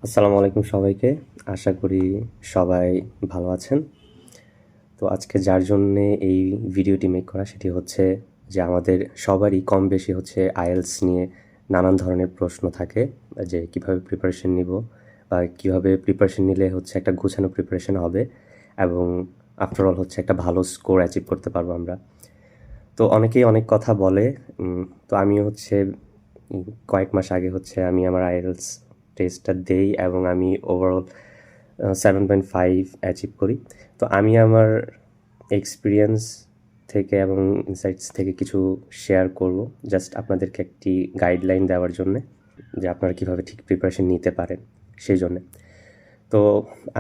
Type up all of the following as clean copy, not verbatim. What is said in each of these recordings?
আসসালামু আলাইকুম সবাইকে। আশা করি সবাই ভালো আছেন। তো আজকে যার জন্যে এই ভিডিওটি মেক করা সেটি হচ্ছে যে আমাদের সবারই কম বেশি হচ্ছে আইএলটিএস নিয়ে নানান ধরনের প্রশ্ন থাকে যে কিভাবে প্রিপারেশন নিব বা কিভাবে প্রিপারেশন নিলে হচ্ছে একটা গোছানো প্রিপারেশন হবে এবং আফটার অল হচ্ছে একটা ভালো স্কোর অ্যাচিভ করতে পারবো আমরা। তো অনেকেই অনেক কথা বলে। তো আমি হচ্ছে কয়েক মাস আগে হচ্ছে আমি আমার আইএলটিএস টেস্টটা দেই এবং আমি ওভারঅল 7.5 অ্যাচিভ করি। তো আমি আমার এক্সপিরিয়েন্স থেকে এবং ইনসাইটস থেকে কিছু শেয়ার করব জাস্ট আপনাদেরকে একটি গাইডলাইন দেওয়ার জন্যে যে আপনারা কীভাবে ঠিক প্রিপারেশন নিতে পারেন সেই জন্যে। তো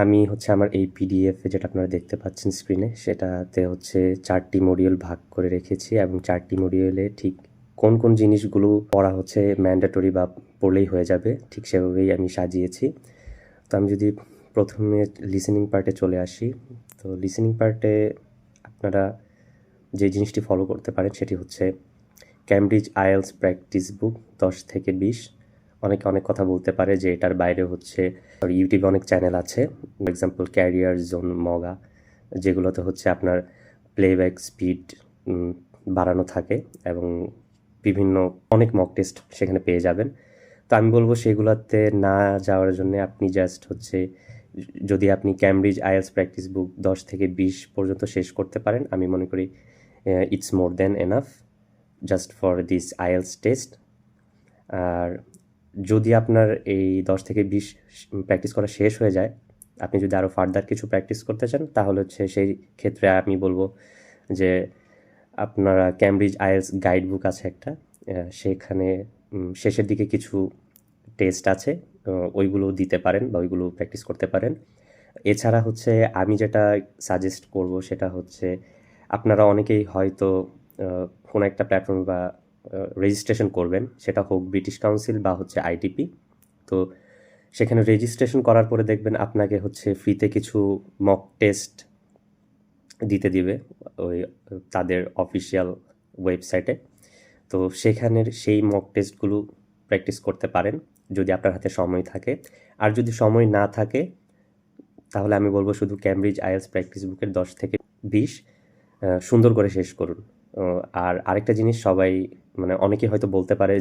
আমি হচ্ছে আমার এই পিডিএফে যেটা আপনারা দেখতে পাচ্ছেন স্ক্রিনে সেটাতে হচ্ছে 4টি মডিউল ভাগ করে রেখেছি এবং 4টি মডিউলে ঠিক কোন কোন জিনিসগুলো পড়া হচ্ছে ম্যান্ডেটরি বা পড়লেই হয়ে যাবে ঠিক সেভাবেই আমি সাজিয়েছি। তো আমি যদি প্রথমে লিসেনিং পার্টে চলে আসি, তো লিসেনিং পার্টে আপনারা যে জিনিসটি ফলো করতে পারেন সেটি হচ্ছে ক্যামব্রিজ আইএলটিএস প্র্যাকটিস বুক 10 থেকে 20। অনেকে অনেক কথা বলতে পারে যে এটার বাইরে হচ্ছে ইউটিউবে অনেক চ্যানেল আছে, ফর এক্সাম্পল ক্যারিয়ার জোন, মগা, যেগুলোতে হচ্ছে আপনার প্লেব্যাক স্পিড বাড়ানো থাকে এবং বিভিন্ন অনেক মক টেস্ট সেখানে পেয়ে যাবেন। তো আমি বলবো সেগুলোতে না যাওয়ার জন্য আপনি জাস্ট হচ্ছে যদি আপনি ক্যামব্রিজ আইএলটিএস প্র্যাকটিস বুক 10 থেকে 20 পর্যন্ত শেষ করতে পারেন, আমি মনে করি it's more than enough just for this IELTS test. আর যদি আপনার এই 10 থেকে 20 প্র্যাকটিস করা শেষ হয়ে যায়, আপনি যদি আরও ফার্দার কিছু প্র্যাকটিস করতে চান তাহলে হচ্ছে সেই ক্ষেত্রে আমি বলবো যে আপনারা ক্যামব্রিজ আইএলটিএস গাইড বুক আছে একটা, সেখানে শেষের দিকে কিছু টেস্ট আছে, ওইগুলো দিতে পারেন বা ওইগুলো প্র্যাকটিস করতে পারেন। এছাড়া হচ্ছে আমি যেটা সাজেস্ট করব সেটা হচ্ছে আপনারা অনেকেই হয়তো কোনো একটা প্ল্যাটফর্ম বা রেজিস্ট্রেশন করবেন, সেটা হোক ব্রিটিশ কাউন্সিল বা হচ্ছে আইটিপি। তো সেখানে রেজিস্ট্রেশন করার পরে দেখবেন আপনাকে হচ্ছে ফ্রিতে কিছু মক টেস্ট দিতে দিবে ওই তাদের অফিসিয়াল ওয়েবসাইটে। তো সেখানের সেই মক টেস্টগুলো প্র্যাকটিস করতে পারেন যদি আপনার হাতে সময় থাকে। আর যদি সময় না থাকে তাহলে আমি বলবো শুধু ক্যামব্রিজ আইএলটিএস প্র্যাকটিস বুকের 10 থেকে 20 সুন্দর করে শেষ করুন। আর আরেকটা জিনিস সবাই মানে অনেকেই হয়তো বলতে পারে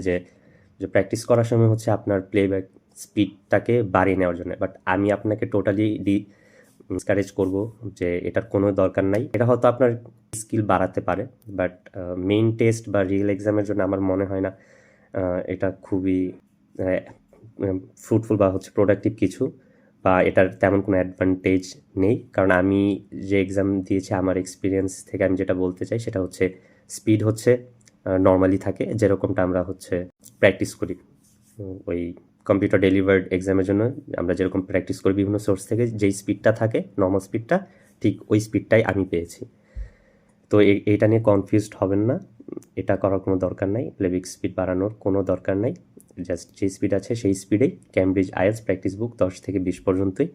যে প্র্যাকটিস করার সময় হচ্ছে আপনার প্লেব্যাক স্পিডটাকে বাড়িয়ে নেওয়ার জন্য, বাট আমি আপনাকে টোটালি ডিসকারেজ করব যে এটার কোনো দরকার নাই। এটা হয়তো আপনার স্কিল বাড়াতে পারে, বাট মেইন টেস্ট বা রিয়েল এক্সামের জন্য আমার মনে হয় না এটা খুবই ফ্রুটফুল বা হচ্ছে প্রোডাক্টিভ কিছু, বা এটার তেমন কোনো অ্যাডভান্টেজ নেই। কারণ আমি যে এক্সাম দিয়েছি আমার এক্সপিরিয়েন্স থেকে আমি যেটা বলতে চাই সেটা হচ্ছে স্পিড হচ্ছে নর্মালি থাকে যেরকমটা আমরা হচ্ছে প্র্যাকটিস করি ওই কম্পিউটার ডেলিভার্ড এক্সামের জন্য আমরা যেরকম প্র্যাকটিস করি বিভিন্ন সোর্স থেকে, যেই স্পিডটা থাকে নর্মাল স্পিডটা, ঠিক ওই স্পিডটাই আমি পেয়েছি। তো এইটা নিয়ে কনফিউজড হবেন না, এটা করার কোনো দরকার নাই, প্লেব্যাক স্পিড বাড়ানোর কোনো দরকার নাই। জাস্ট যে স্পিড আছে সেই স্পিডেই ক্যামব্রিজ আইএলটিএস প্র্যাকটিস বুক 10 থেকে 20 পর্যন্তই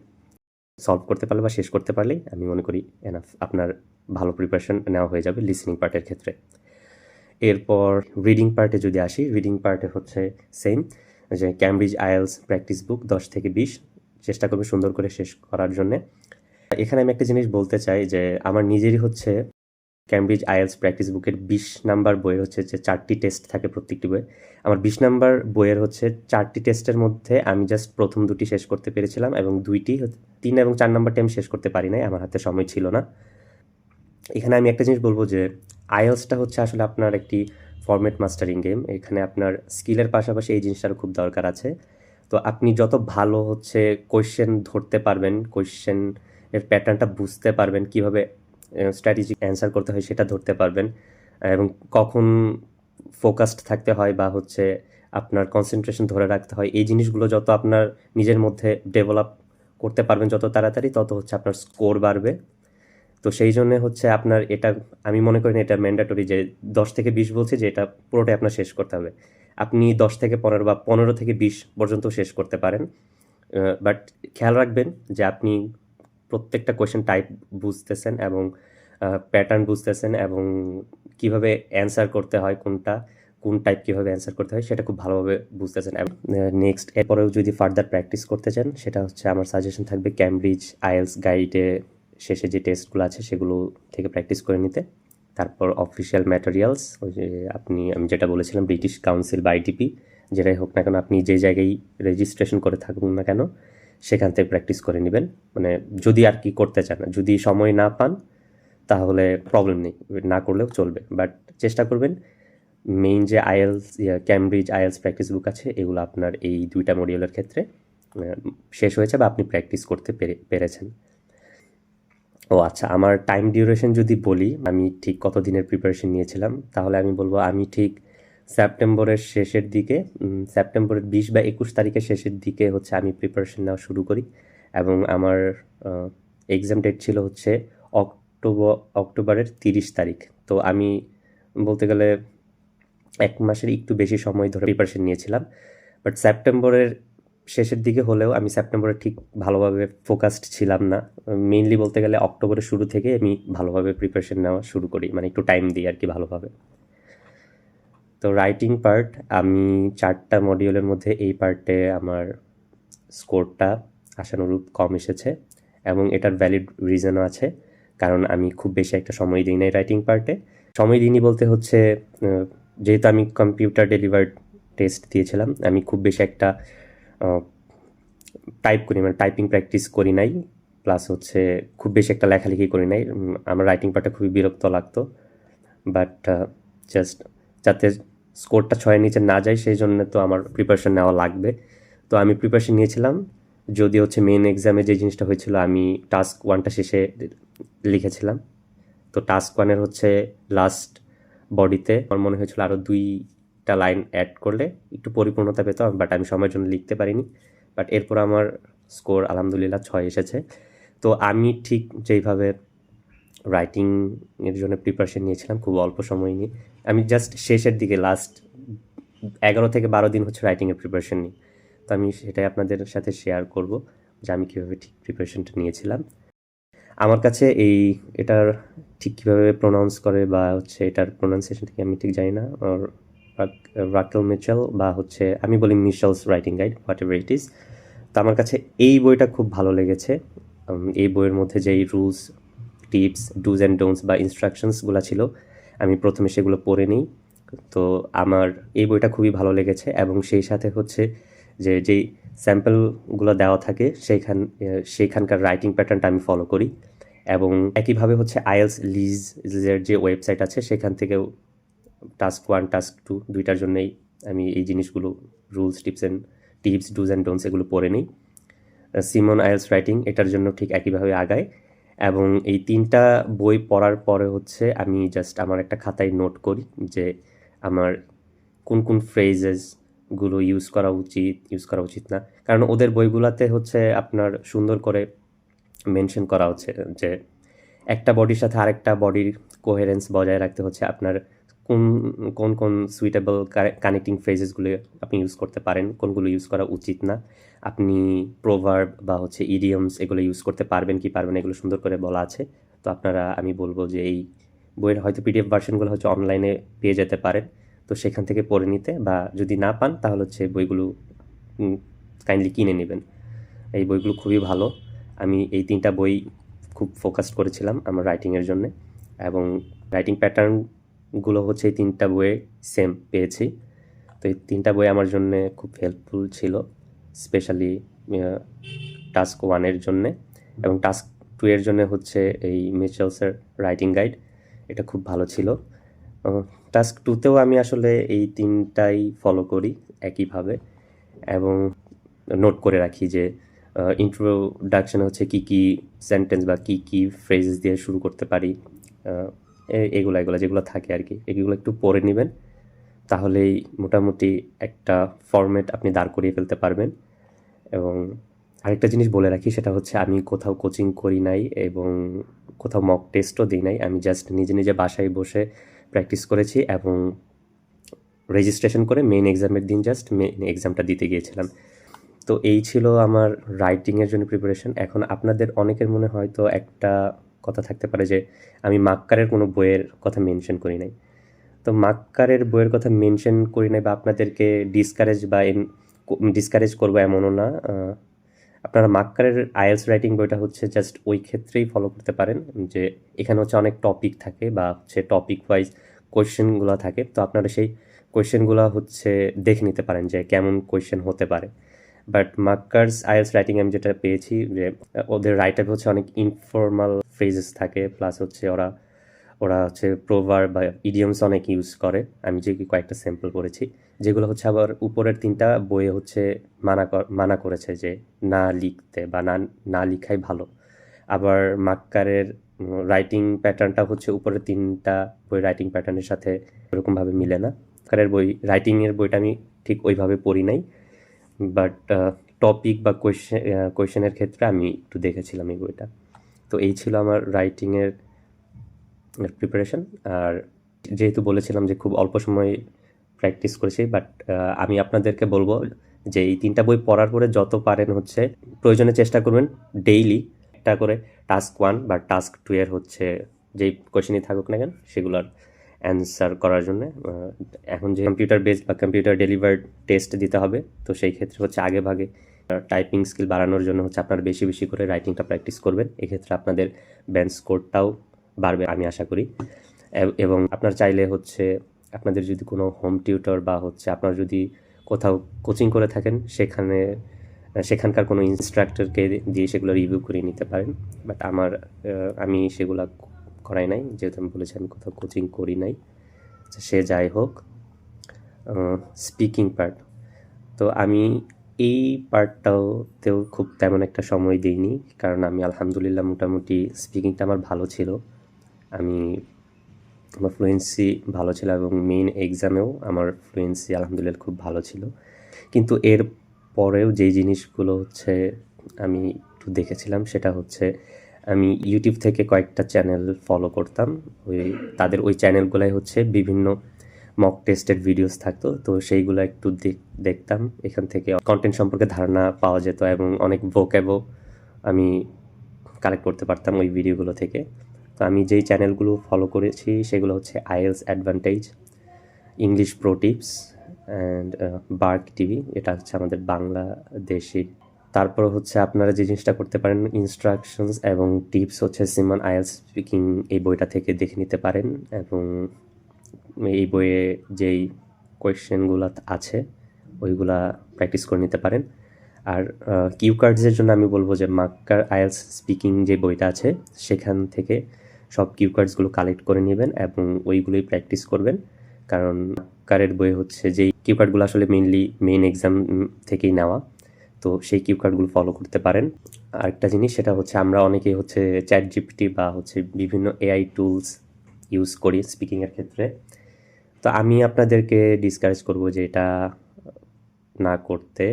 সলভ করতে পারলে বা শেষ করতে পারলেই আমি মনে করি এনাফ, আপনার ভালো প্রিপারেশন নেওয়া হয়ে যাবে লিসেনিং পার্টের ক্ষেত্রে। এরপর রিডিং পার্টে যদি আসি, রিডিং পার্টে হচ্ছে সেম, যে ক্যামব্রিজ আইএলটিএস প্র্যাকটিস বুক 10 থেকে 20 চেষ্টা করবে সুন্দর করে শেষ করার জন্যে। এখানে আমি একটা জিনিস বলতে চাই যে আমার নিজেরই হচ্ছে ক্যামব্রিজ আইএলটিএস প্র্যাকটিস বুকের 20 নাম্বার বইয়ের হচ্ছে যে 4টি টেস্ট থাকে প্রত্যেকটি বইয়ে, আমার 20 নাম্বার বইয়ের হচ্ছে 4টি টেস্টের মধ্যে আমি জাস্ট প্রথম 2টি শেষ করতে পেরেছিলাম এবং 3 এবং 4 নাম্বারটি আমি শেষ করতে পারি নাই, আমার হাতে সময় ছিল না। এখানে আমি একটা জিনিস বলবো যে আইএলটিএসটা হচ্ছে আসলে আপনার একটি ফরম্যাট মাস্টারিং গেম, এখানে আপনার স্কিলের পাশাপাশি এই জিনিসটারও খুব দরকার আছে। তো আপনি যত ভালো হচ্ছে কোয়েশ্চেন ধরতে পারবেন, কোয়েশ্চেন এর প্যাটার্নটা বুঝতে পারবেন, কীভাবে স্ট্র্যাটেজিক অ্যান্সার করতে হয় সেটা ধরতে পারবেন, এবং কখন ফোকাসড থাকতে হয় বা হচ্ছে আপনার কনসেন্ট্রেশন ধরে রাখতে হয়, এই জিনিসগুলো যত আপনার নিজের মধ্যে ডেভেলপ করতে পারবেন যত তাড়াতাড়ি, তত হচ্ছে আপনার স্কোর বাড়বে। তো সেই জন্যে হচ্ছে আপনার এটা আমি মনে করি না এটা ম্যান্ডেটরি যে 10 থেকে 20 বলছে যে এটা পুরোটাই আপনার শেষ করতে হবে। আপনি 10 থেকে 15 বা 15 থেকে 20 পর্যন্ত শেষ করতে পারেন। বাট খেয়াল রাখবেন যে আপনি প্রত্যেকটা কোয়েশ্চেন টাইপ বুঝতেছেন এবং প্যাটার্ন বুঝতেছেন এবং কীভাবে অ্যান্সার করতে হয় কোনটা, কোন টাইপ কীভাবে অ্যান্সার করতে হয় সেটা খুব ভালোভাবে বুঝতেছেন। এবং নেক্সট এরপরেও যদি ফার্দার প্র্যাকটিস করতে চান সেটা হচ্ছে আমার সাজেশন থাকবে ক্যামব্রিজ আইএলস গাইডে শেষে যে টেস্টগুলো আছে সেগুলো থেকে প্র্যাকটিস করে নিতে। তারপর অফিসিয়াল ম্যাটেরিয়ালস, ওই যে আমি যেটা বলেছিলাম ব্রিটিশ কাউন্সিল বা আইটিপি, যেটাই হোক না কেন আপনি যে জায়গায় রেজিস্ট্রেশন করে থাকুন না কেন সেখান থেকে প্র্যাকটিস করে নেবেন। মানে যদি আর কি করতে চান, যদি সময় না পান তাহলে প্রবলেম নেই, না করলেও চলবে, বাট চেষ্টা করবেন মেইন যে আইএলস ক্যামব্রিজ আইএলস প্র্যাকটিস বুক আছে এগুলো আপনার এই 2টা মডিউলের ক্ষেত্রে শেষ হয়েছে বা আপনি প্র্যাকটিস করতে পেরেছেন। ও আচ্ছা, আমার টাইম ডিউরেশন যদি বলি আমি ঠিক কত দিনের প্রিপারেশন নিয়েছিলাম, তাহলে আমি বলবো আমি ঠিক সেপ্টেম্বরের শেষের দিকে, সেপ্টেম্বরের 20 বা 21 তারিখের শেষের দিকে হচ্ছে আমি প্রিপারেশন নেওয়া শুরু করি। এবং আমার এক্সাম ডেট ছিল হচ্ছে অক্টোবরের 30 তারিখ। তো আমি বলতে গেলে 1 মাসের একটু বেশি সময় ধরে প্রিপারেশন নিয়েছিলাম। বাট সেপ্টেম্বরের শেষের দিকে হলেও আমি সেপ্টেম্বরে ঠিক ভালোভাবে ফোকাসড ছিলাম না। মেইনলি বলতে গেলে অক্টোবরের শুরু থেকে আমি ভালোভাবে প্রিপারেশন নেওয়া শুরু করি, মানে একটু টাইম দিই আর কি ভালোভাবে। তো রাইটিং পার্ট, আমি 4টা মডিউলের মধ্যে এই পার্টে আমার স্কোরটা আশানুরূপ কম এসেছে এবং এটার ভ্যালিড রিজনও আছে, কারণ আমি খুব বেশি একটা সময় দিই নাই রাইটিং পার্টে। সময় দিইনি বলতে হচ্ছে যেহেতু আমি কম্পিউটার ডেলিভার্ড টেস্ট দিয়েছিলাম, আমি খুব বেশি একটা টাইপ করি, মানে টাইপিং প্র্যাকটিস করি নাই, প্লাস হচ্ছে খুব বেশি একটা লেখালেখি করি নাই। আমার রাইটিং পার্টটা খুবই বিরক্ত লাগতো, বাট জাস্ট যাতে স্কোরটা 6-এর নিচে না যায় সেই জন্য তো আমার প্রিপারেশন নেওয়া লাগবে। তো আমি প্রিপারেশন নিয়েছিলাম, যদি হচ্ছে মেন এক্সামে যে জিনিসটা হয়েছিল আমি টাস্ক 1টা শেষে লিখেছিলাম। তো টাস্ক 1-এর হচ্ছে লাস্ট বডিতে আমার মনে হয়েছিল আরও 2টা লাইন অ্যাড করলে একটু পরিপূর্ণতা পেতাম, বাট আমি সময়ের জন্য লিখতে পারিনি। বাট এরপর আমার স্কোর আলহামদুলিল্লাহ 6 এসেছে। তো আমি ঠিক যেইভাবে রাইটিংয়ের জন্য প্রিপারেশন নিয়েছিলাম খুব অল্প সময় নিয়ে, আমি জাস্ট শেষের দিকে লাস্ট 11 থেকে 12 দিন হচ্ছে রাইটিংয়ের প্রিপারেশন নিই। তো আমি সেটাই আপনাদের সাথে শেয়ার করব যে আমি কীভাবে ঠিক প্রিপারেশনটা নিয়েছিলাম। আমার কাছে এটার ঠিক কীভাবে প্রোনাউন্স করে বা হচ্ছে এটার প্রোনাউন্সিয়েশন থেকে আমি ঠিক জানি না, আর রাকেল মিচেল বা হচ্ছে আমি বলি Michelle's writing guide, whatever it is. তো আমার কাছে এই বইটা খুব ভালো লেগেছে। এই বইয়ের মধ্যে যেই rules, tips, dos and don'ts বা ইনস্ট্রাকশনসগুলো ছিল আমি প্রথমে সেগুলো পড়ে নিই। তো আমার এই বইটা খুবই ভালো লেগেছে এবং সেই সাথে হচ্ছে যেই স্যাম্পলগুলো দেওয়া থাকে সেইখানকার রাইটিং প্যাটার্নটা আমি ফলো করি। এবং একইভাবে হচ্ছে আইএলস লিজের যে ওয়েবসাইট আছে সেখান থেকেও টাস্ক 1 টাস্ক 2 দুইটার জন্যই আমি এই জিনিসগুলো rules, tips, dos and don'ts এগুলো পড়ে নিই। সিমন আইএলস রাইটিং এটার জন্য ঠিক একইভাবে আগায়। এবং এই 3টা বই পড়ার পরে হচ্ছে আমি জাস্ট আমার একটা খাতায় নোট করি যে আমার কোন কোন ফ্রেজেসগুলো ইউজ করা উচিত না, কারণ ওদের বইগুলোতে হচ্ছে আপনার সুন্দর করে মেনশন করা হচ্ছে যে একটা বডির সাথে আরেকটা বডির কোহেরেন্স বজায় রাখতে হচ্ছে আপনার কোন সুইটেবল কানেক্টিং ফ্রেজেসগুলো আপনি ইউজ করতে পারেন, কোনগুলো ইউজ করা উচিত না, আপনি প্রোভার্ব বা হচ্ছে ইডিয়মস এগুলো ইউজ করতে পারবেন কি পারবেন এগুলো সুন্দর করে বলা আছে। তো আপনারা, আমি বলবো যে এই বইয়ের হয়তো পিডিএফ ভার্সনগুলো হচ্ছে অনলাইনে পেয়ে যেতে পারেন, তো সেখান থেকে পড়ে নিতে, বা যদি না পান তাহলে হচ্ছে বইগুলো কাইন্ডলি কিনে নেবেন। এই বইগুলো খুবই ভালো। আমি এই 3টা বই খুব ফোকাসড করেছিলাম আমার রাইটিংয়ের জন্য, এবং রাইটিং প্যাটার্নগুলো হচ্ছে এই 3টা বইয়ে সেম পেয়েছি। তো এই 3টা বই আমার জন্য খুব হেল্পফুল ছিল, স্পেশালি টাস্ক 1-এর জন্যে, এবং টাস্ক 2-এর জন্য হচ্ছে এই মিচেলসের রাইটিং গাইড, এটা খুব ভালো ছিল। টাস্ক 2-তেও আমি আসলে এই 3টাই ফলো করি একইভাবে, এবং নোট করে রাখি যে ইন্ট্রোডাকশনে হচ্ছে কী সেন্টেন্স বা কী ফ্রেজেস দিয়ে শুরু করতে পারি, এগুলো যেগুলো থাকে আর কি, এগুলো একটু পড়ে নেবেন, তাহলেই মোটামুটি একটা ফরম্যাট আপনি দাঁড় করিয়ে ফেলতে পারবেন। এবং আরেকটা জিনিস বলে রাখি, সেটা হচ্ছে আমি কোথাও কোচিং করি নাই এবং কোথাও মক টেস্টও দিই নাই, আমি জাস্ট নিজে বাসায় বসে প্র্যাকটিস করেছি এবং রেজিস্ট্রেশন করে মেইন এক্সামের দিন জাস্ট মেইন এক্সামটা দিতে গিয়েছিলাম। তো এই ছিল আমার রাইটিংয়ের জন্য প্রিপারেশন। এখন আপনাদের অনেকের মনে হয়তো একটা কথা থাকতে পারে যে আমি মাক্কারের কোনো বইয়ের কথা মেনশন করি নাই। তো মাক্কারের বইয়ের কথা মেনশন করি নাই বা আপনাদেরকে ডিসকারেজ করবো এমনও না। আপনারা মাক্কারের আইএলস রাইটিং বইটা হচ্ছে জাস্ট ওই ক্ষেত্রেই ফলো করতে পারেন যে এখানে হচ্ছে অনেক টপিক থাকে বা হচ্ছে টপিক ওয়াইজ কোয়েশ্চেনগুলো থাকে, তো আপনারা সেই কোয়েশ্চেনগুলো হচ্ছে দেখে নিতে পারেন যে কেমন কোয়েশ্চেন হতে পারে। বাট মাক্কার্স আইএলস রাইটিং আমি যেটা পেয়েছি যে ওদের রাইটার হচ্ছে অনেক ইনফর্মাল ফ্রেজেস থাকে, প্লাস হচ্ছে ওরা ওরা হচ্ছে প্রোভার বা ইডিয়মস অনেক ইউজ করে। আমি যে কয়েকটা স্যাম্পল পড়েছি যেগুলো হচ্ছে আবার উপরের 3টা বইয়ে হচ্ছে মানা করেছে যে না লিখতে বা না লিখাই ভালো। আবার মাক্কারের রাইটিং প্যাটার্নটা হচ্ছে উপরের 3টা বই রাইটিং প্যাটার্নের সাথে ওরকমভাবে মিলে না। মাক্কারের বই রাইটিংয়ের বইটা আমি ঠিক ওইভাবে পড়ি নাই, বাট টপিক বা কোয়েশ্চেনের ক্ষেত্রে আমি একটু দেখেছিলাম এই বইটা। তো এই ছিল আমার রাইটিংয়ের প্রিপারেশন। আর যেহেতু বলেছিলাম যে খুব অল্প সময় প্র্যাকটিস করেছি, বাট আমি আপনাদেরকে বলবো যে এই 3টা বই পড়ার পরে যত পারেন হচ্ছে প্রয়োজনে চেষ্টা করবেন ডেইলি একটা করে টাস্ক 1 বা টাস্ক 2 এর হচ্ছে যেই কোয়েশ্চেনই থাকুক না কেন সেগুলোর অ্যান্সার করার জন্য। এখন যে কম্পিউটার বেসড বা কম্পিউটার ডেলিভার্ড টেস্ট দিতে হবে, তো সেই ক্ষেত্রে হচ্ছে আগে ভাগে টাইপিং স্কিল বাড়ানোর জন্য হচ্ছে আপনারা বেশি বেশি করে রাইটিংটা প্র্যাকটিস করবেন। এক্ষেত্রে আপনাদের ব্যান্ড স্কোরটাও বাড়বে আমি আশা করি। এবং আপনার চাইলে হচ্ছে আপনাদের যদি কোনো হোম টিউটর বা হচ্ছে আপনার যদি কোথাও কোচিং করে থাকেন সেখানকার কোনো ইনস্ট্রাক্টরকে দিয়ে সেগুলো রিভিউ করে নিতে পারেন। বাট আমি সেগুলো করাই নাই, যেহেতু আমি বলেছি আমি কোথাও কোচিং করি নাই। সে যাই হোক, স্পিকিং পার্ট, তো আমি এই পার্টটাতেও খুব তেমন একটা সময় দিইনি, কারণ আমি আলহামদুলিল্লাহ মোটামুটি স্পিকিংটা আমার ভালো ছিল। আমার ফ্লুয়েন্সি ভালো ছিল এবং মেইন এক্সামেও আমার ফ্লুয়েন্সি আলহামদুলিল্লাহ খুব ভালো ছিল। কিন্তু এর পরেও যেই জিনিসগুলো হচ্ছে আমি একটু দেখেছিলাম সেটা হচ্ছে আমি ইউটিউব থেকে কয়েকটা চ্যানেল ফলো করতাম। তাদের ওই চ্যানেলগুলাই হচ্ছে বিভিন্ন মক টেস্টের ভিডিওস থাকতো, তো সেইগুলো একটু দেখতাম। এখান থেকে কন্টেন্ট সম্পর্কে ধারণা পাওয়া যেত এবং অনেক ভোক্যাবও আমি কালেক্ট করতে পারতাম ওই ভিডিওগুলো থেকে। তো আমি যেই চ্যানেলগুলো ফলো করেছি সেগুলো হচ্ছে IELTS advantage, English pro tips and Burke TV, এটা হচ্ছে আমাদের বাংলাদেশি। তারপর হচ্ছে আপনারা যে জিনিসটা করতে পারেন ইনস্ট্রাকশনস এবং টিপস হচ্ছে সিমন আইএলস স্পিকিং এই বইটা থেকে দেখে নিতে পারেন, এবং এই বইয়ে যেই কোয়েশ্চেনগুলো আছে ওইগুলা প্র্যাকটিস করে নিতে পারেন। আর কিউ কার্ডসের জন্য আমি বলবো যে মাক্কার আইএলস স্পিকিং যে বইটা আছে সেখান থেকে সব কিউ কার্ডসগুলো কালেক্ট করে নেবেন এবং ওইগুলোই প্র্যাকটিস করবেন, কারণ মাক্কারের বই হচ্ছে যেই কিউ কার্ডগুলো আসলে মেইনলি মেইন এক্সাম থেকেই নেওয়া, তো সেই কিউ কার্ডগুলো ফলো করতে পারেন। আরেকটা জিনিস সেটা হচ্ছে আমরা অনেকেই হচ্ছে চ্যাট জিপিটি বা হচ্ছে বিভিন্ন এআই টুলস ইউজ করি স্পিকিংয়ের ক্ষেত্রে। তো আমি আপনাদেরকে ডিসকারেজ করব যে এটা না করতে।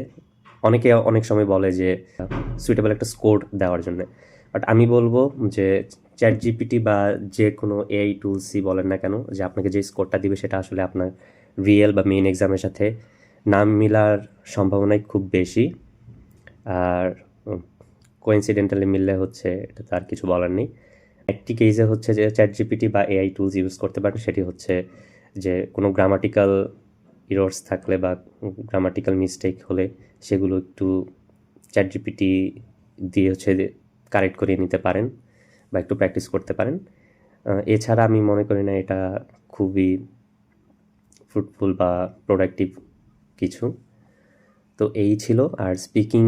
অনেকে অনেক সময় বলে যে সুইটেবল একটা স্কোর দেওয়ার জন্য, বাট আমি বলবো যে চ্যাট জিপিটি বা যে কোনো এআই টুলসই বলেন না কেন, যে আপনাকে যে স্কোরটা দিবে সেটা আসলে আপনার রিয়েল বা মেইন এক্সামের সাথে নাম মিলার সম্ভাবনাই খুব বেশি। আর কোইন্সিডেন্টালি মিললে হচ্ছে এটা তো আর কিছু বলার নেই। একটি কেসে হচ্ছে যে চ্যাট জিপিটি বা এআই টুলস ইউজ করতে পারেন, সেটি হচ্ছে যে কোনো গ্রামাটিক্যাল ইরর্স থাকলে বা গ্রামাটিক্যাল মিস্টেক হলে সেগুলো একটু চ্যাট জিপিটি দিয়ে হচ্ছে কারেক্ট করিয়ে নিতে পারেন বা একটু প্র্যাকটিস করতে পারেন। এছাড়া আমি মনে করি না এটা খুবই ফ্রুটফুল বা প্রোডাক্টিভ কিছু। তো এই ছিল। আর স্পিকিং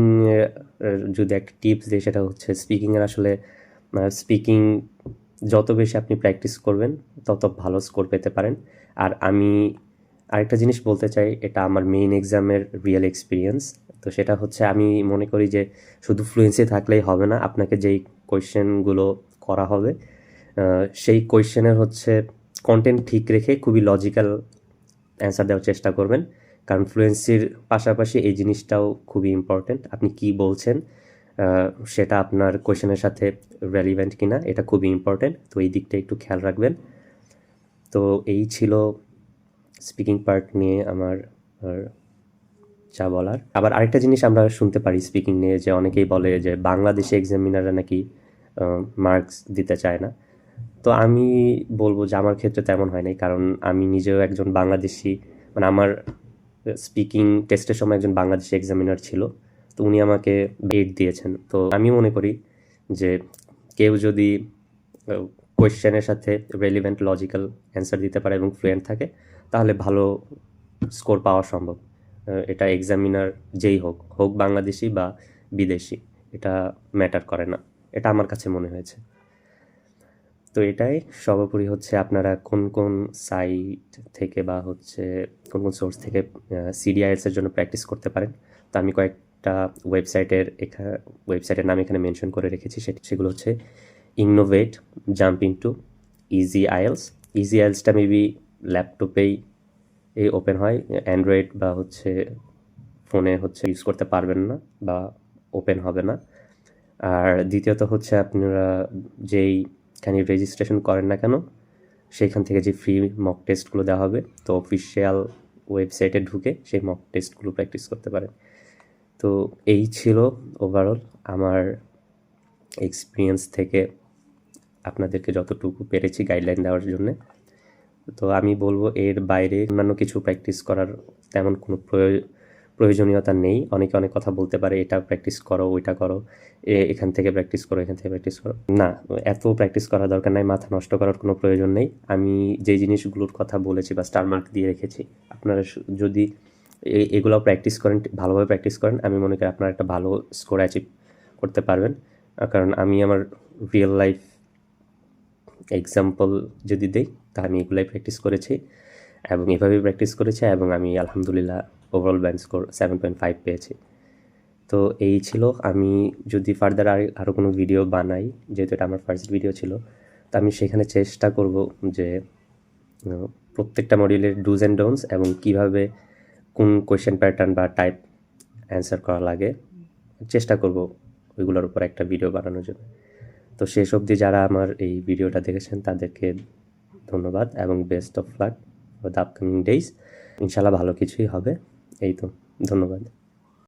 যদি একটা টিপস দিই সেটা হচ্ছে স্পিকিংয়ের আসলে স্পিকিং যত বেশি আপনি প্র্যাকটিস করবেন তত ভালো স্কোর পেতে পারেন। আর আমি আরেকটা জিনিস বলতে চাই, এটা আমার মেইন এক্সামের রিয়েল এক্সপিরিয়েন্স। তো সেটা হচ্ছে আমি মনে করি যে শুধু ফ্লুয়েন্সি থাকলেই হবে না, আপনাকে যেই কোয়েশ্চেনগুলো করা হবে সেই কোয়েশ্চেনের হচ্ছে কন্টেন্ট ঠিক রেখে খুবই লজিক্যাল অ্যান্সার দেওয়ার চেষ্টা করবেন, কারণ ফ্লুয়েন্সির পাশাপাশি এই জিনিসটাও খুবই ইম্পর্ট্যান্ট। আপনি কি বলছেন সেটা আপনার কোয়েশ্চেনের সাথে রেলিভেন্ট কিনা এটা খুবই ইম্পর্ট্যান্ট, তো এই দিকটা একটু খেয়াল রাখবেন। তো এই ছিল স্পিকিং পার্ট নিয়ে আমার যা বলার। আবার আরেকটা জিনিস আমরা শুনতে পারি স্পিকিং নিয়ে, যে অনেকেই বলে যে বাংলাদেশি এক্সামিনাররা নাকি মার্কস দিতে চায় না। তো আমি বলবো যে আমার ক্ষেত্রে তেমন হয় নাই, কারণ আমি নিজেও একজন বাংলাদেশি, মানে আমার স্পিকিং টেস্টের সময় একজন বাংলাদেশি এক্সামিনার ছিল, তো উনি আমাকে 8 দিয়েছেন। তো আমি মনে করি যে কেউ যদি কোয়েশ্চেনের সাথে রেলিভেন্ট লজিক্যাল অ্যান্সার দিতে পারে এবং ফ্লুয়েন্ট থাকে, তাহলে ভালো স্কোর পাওয়া সম্ভব। এটা এক্সামিনার যেই হোক, হোক বাংলাদেশি বা বিদেশি, এটা ম্যাটার করে না, এটা আমার কাছে মনে হয়েছে। তো এটাই সর্বোপরি হচ্ছে আপনারা কোন কোন সাইট থেকে বা হচ্ছে কোন কোন সোর্স থেকে সিডিআইএলস-এর জন্য প্র্যাকটিস করতে পারেন। তো আমি কয়েকটা ওয়েবসাইটের নাম এখানে মেনশন করে রেখেছি, সেগুলো হচ্ছে innovate, jumping to, easy IELTS. ইজি আইএলসটা মেবি ল্যাপটপেই ওপেন হয়, অ্যান্ড্রয়েড বা হচ্ছে ফোনে হচ্ছে ইউজ করতে পারবেন না বা ওপেন হবে না। আর দ্বিতীয়ত হচ্ছে আপনারা যেইখানে রেজিস্ট্রেশন করেন না কেন, সেইখান থেকে যে ফ্রি মক টেস্টগুলো দেওয়া হবে, তো অফিসিয়াল ওয়েবসাইটে ঢুকে সেই মক টেস্টগুলো প্র্যাকটিস করতে পারেন। তো এই ছিল ওভারঅল আমার এক্সপিরিয়েন্স থেকে আপনাদেরকে যতটুকু পেরেছি গাইডলাইন দেওয়ার জন্যে। তো আমি বলবো এর বাইরে অন্যান্য কিছু প্র্যাকটিস করার তেমন কোনো প্রয়োজনীয়তা নেই। অনেকে অনেক কথা বলতে পারে, এটা প্র্যাকটিস করো, ওইটা করো, এখান থেকে প্র্যাকটিস করো, এখান থেকে প্র্যাকটিস করো। না, এত প্র্যাকটিস করার দরকার নাই, মাথা নষ্ট করার কোনো প্রয়োজন নেই। আমি যে জিনিসগুলোর কথা বলেছি বা স্টার মার্ক দিয়ে রেখেছি, আপনারা যদি এগুলো প্র্যাকটিস করেন, ভালোভাবে প্র্যাকটিস করেন, আমি মনে করি আপনারা একটা ভালো স্কোর অ্যাচিভ করতে পারবেন। কারণ আমি আমার রিয়েল লাইফ এক্সাম্পল যদি দেই, তা আমি এগুলাই প্র্যাকটিস করেছি এবং এভাবেই প্র্যাকটিস করেছি এবং আমি আলহামদুলিল্লাহ ওভারঅল ব্যান্ড স্কোর 7.5 পেয়েছি। তো এই ছিল। আমি যদি ফার্দার আরও কোনো ভিডিও বানাই, যেহেতু এটা আমার ফার্স্ট ভিডিও ছিল, তো আমি সেখানে চেষ্টা করব যে প্রত্যেকটা মডিউলের ডুজ অ্যান্ড ডোন্টস এবং কীভাবে কোন কোয়েশ্চেন প্যাটার্ন বা টাইপ অ্যান্সার করা লাগে, চেষ্টা করব ওইগুলোর উপর একটা ভিডিও বানানোর জন্য। তো শেষ অবধি যারা আমার এই ভিডিওটা দেখেছেন তাদেরকে ধন্যবাদ এবং best of luck for the upcoming days. ইনশাল্লাহ ভালো কিছুই হবে। এই তো, ধন্যবাদ।